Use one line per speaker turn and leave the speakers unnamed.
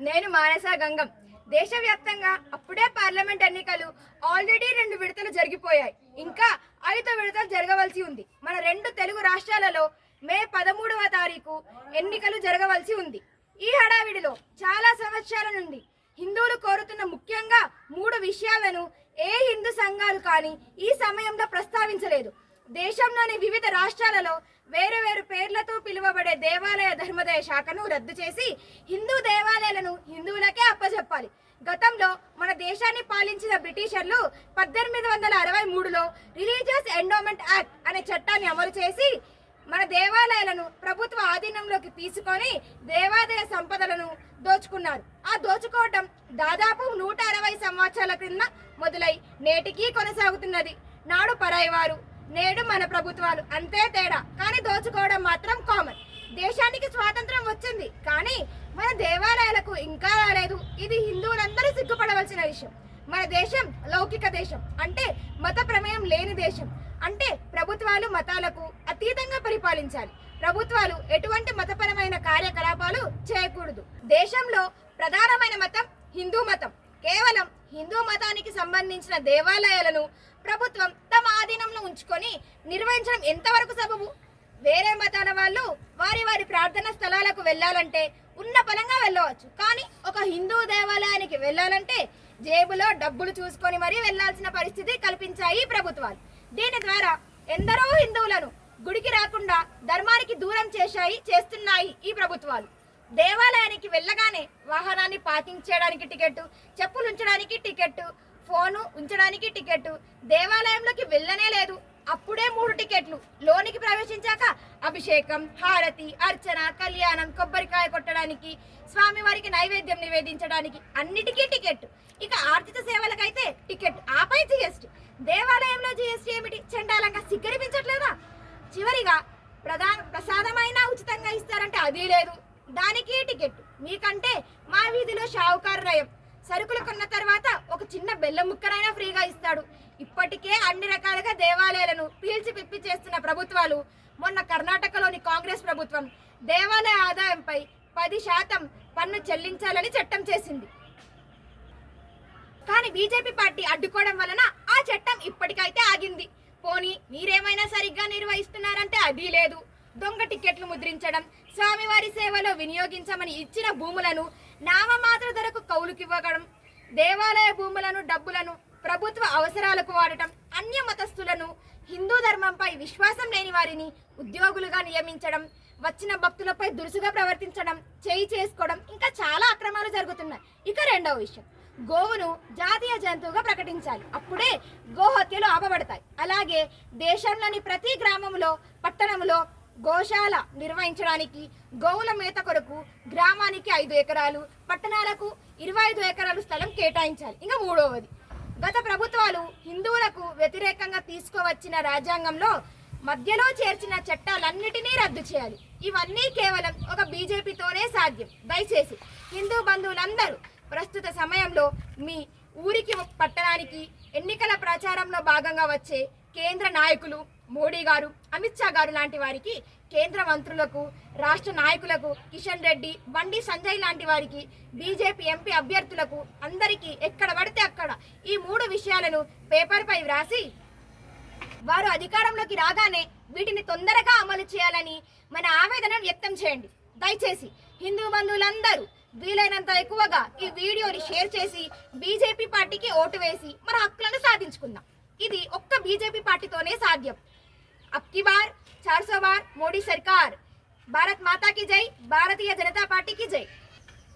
నేను మానస గంగం. దేశవ్యాప్తంగా అప్పుడే పార్లమెంట్ ఎన్నికలు ఆల్రెడీ 2 విడతలు జరిగిపోయాయి. ఇంకా 5 విడతలు జరగవలసి ఉంది. మన 2 తెలుగు రాష్ట్రాలలో మే 13వ తారీఖు ఎన్నికలు జరగవలసి ఉంది. ఈ హడావిడిలో చాలా సంవత్సరాల నుండి హిందువులు కోరుతున్న ముఖ్యంగా 3 విషయాలను ఏ హిందూ సంఘాలు కానీ ఈ సమయంలో ప్రస్తావించలేదు. దేశంలోని వివిధ రాష్ట్రాలలో వేరు వేరు పేర్లతో పిలువబడే దేవాలయ ధర్మదయ శాఖను రద్దు చేసి హిందూ దేవాలయాలను హిందువులకే అప్పచెప్పాలి. గతంలో మన దేశాన్ని పాలించిన బ్రిటిషర్లు 1863లో రిలీజియస్ ఎండోమెంట్ యాక్ట్ అనే చట్టాన్ని అమలు చేసి మన దేవాలయాలను ప్రభుత్వ ఆధీనంలోకి తీసుకొని దేవాదాయ సంపదలను దోచుకున్నారు. ఆ దోచుకోవటం దాదాపు 160 సంవత్సరాల క్రింద మొదలై నేటికీ కొనసాగుతున్నది. నాడు పరాయివారు, నేడు మన ప్రభుత్వాలు, అంతే తేడా. కానీ దోచుకోవడం మాత్రం కామన్. దేశానికి స్వాతంత్రం వచ్చింది, కానీ మన దేవాలయాలకు ఇంకా రాలేదు. ఇది హిందువులందరూ సిగ్గుపడవలసిన విషయం. మన దేశం లౌకిక దేశం, అంటే మత ప్రమేయం లేని దేశం. అంటే ప్రభుత్వాలు మతాలకు అతీతంగా పరిపాలించాలి. ప్రభుత్వాలు ఎటువంటి మతపరమైన కార్యకలాపాలు చేయకూడదు. దేశంలో ప్రధానమైన మతం హిందూ మతం. కేవలం హిందూ మతానికి సంబంధించిన దేవాలయాలను ప్రభుత్వం తమ ఆధీనంలో ఉంచుకొని నిర్వహించడం ఎంతవరకు సబబు? వేరే మతాల వాళ్ళు వారి వారి ప్రార్థన స్థలాలకు వెళ్ళాలంటే ఉన్న పలంగా వెళ్ళవచ్చు. కానీ ఒక హిందూ దేవాలయానికి వెళ్ళాలంటే జేబులో డబ్బులు చూసుకొని మరీ వెళ్లాల్సిన పరిస్థితి కల్పించాయి ప్రభుత్వాలు. దీని ద్వారా ఎందరో హిందువులను గుడికి రాకుండా ధర్మానికి దూరం చేస్తున్నాయి ఈ ప్రభుత్వాలు. దేవాలయానికి వెళ్ళగానే వాహనాన్ని పార్కింగ్ చేయడానికి టికెట్, చెప్పులు ఉంచడానికి టికెట్, ఫోను ఉంచడానికి టికెట్, దేవాలయంలోకి వెళ్ళనే లేదు అప్పుడే 3 టికెట్లు, లోనికి ప్రవేశించాక అభిషేకం, హారతి, అర్చన, కళ్యాణం, కొబ్బరికాయ కొట్టడానికి, స్వామివారికి నైవేద్యం నివేదించడానికి అన్నిటికీ టికెట్. ఇక ఆర్థిక సేవలకైతే టికెట్, ఆపై జిఎస్టీ. దేవాలయంలో జిఎస్టీ ఏమిటి? చండాలంగా సిగ్గరిపించట్లేదా? చివరిగా ప్రసాదమైన ఉచితంగా ఇస్తారంటే అది లేదు, దానికి టికెట్. మీకంటే మా వీధిలో షావుకారు నయం. సరుకులు కొన్న తర్వాత ఒక చిన్న బెల్లం ముక్కనైనా ఫ్రీగా ఇస్తాడు. ఇప్పటికే అన్ని రకాలుగా దేవాలయాలను పీల్చి పిప్పి చేస్తున్న ప్రభుత్వాలు, మొన్న కర్ణాటకలోని కాంగ్రెస్ ప్రభుత్వం దేవాలయ ఆదాయంపై 10% పన్ను చెల్లించాలని చట్టం చేసింది. కానీ బీజేపీ పార్టీ అడ్డుకోవడం వలన ఆ చట్టం ఇప్పటికైతే ఆగింది. పోనీ మీరేమైనా సరిగ్గా నిర్వహిస్తున్నారంటే అది లేదు. దొంగ టికెట్లు ముద్రించడం, స్వామివారి సేవలో వినియోగించమని ఇచ్చిన భూములను నామమాత్ర ధరకు కౌలుకివ్వడం, దేవాలయ భూములను డబ్బులను ప్రభుత్వ అవసరాలకు వాడటం, అన్య మతస్థులను, హిందూ ధర్మంపై విశ్వాసం లేని వారిని ఉద్యోగులుగా నియమించడం, వచ్చిన భక్తులపై దురుసుగా ప్రవర్తించడం, చేయి చేసుకోవడం, ఇంకా చాలా అక్రమాలు జరుగుతున్నాయి. ఇక రెండవ విషయం, గోవును జాతీయ జంతువుగా ప్రకటించాలి. అప్పుడే గోహత్యలు ఆపబడతాయి. అలాగే దేశంలోని ప్రతి గ్రామంలో, పట్టణంలో గోశాల నిర్వహించడానికి గోవుల మేత కొరకు గ్రామానికి 5 ఎకరాలు, పట్టణాలకు 25 ఎకరాలు స్థలం కేటాయించాలి. ఇంకా మూడవది, గత ప్రభుత్వాలు హిందువులకు వ్యతిరేకంగా తీసుకువచ్చిన రాజ్యాంగంలో మధ్యలో చేర్చిన చట్టాలన్నిటినీ రద్దు చేయాలి. ఇవన్నీ కేవలం ఒక బీజేపీతోనే సాధ్యం. దయచేసి హిందూ బంధువులందరూ ప్రస్తుత సమయంలో మీ ఊరికి, పట్టణానికి ఎన్నికల ప్రచారంలో భాగంగా వచ్చే కేంద్ర నాయకులు, మోడీ గారు, అమిత్ షా గారు లాంటి వారికి, కేంద్ర మంత్రులకు, రాష్ట్ర నాయకులకు, కిషన్ రెడ్డి, బండి సంజయ్ లాంటి వారికి, బీజేపీ ఎంపీ అభ్యర్థులకు అందరికీ ఎక్కడ పడితే అక్కడ ఈ 3 విషయాలను పేపర్పై వ్రాసి వారు అధికారంలోకి రాగానే వీటిని తొందరగా అమలు చేయాలని మన ఆవేదనను వ్యక్తం చేయండి. దయచేసి హిందూ బంధువులందరూ వీలైనంత ఎక్కువగా ఈ వీడియోని షేర్ చేసి బీజేపీ పార్టీకి ఓటు వేసి మన హక్కులను సాధించుకుందాం. ఇది ఒక్క బీజేపీ పార్టీతోనే సాధ్యం. అబ్కి బార్ 400 బార్ మోడీ సర్కార్. భారత్ మాతా की जय, భారతీయ జనతా పార్టీ की जय.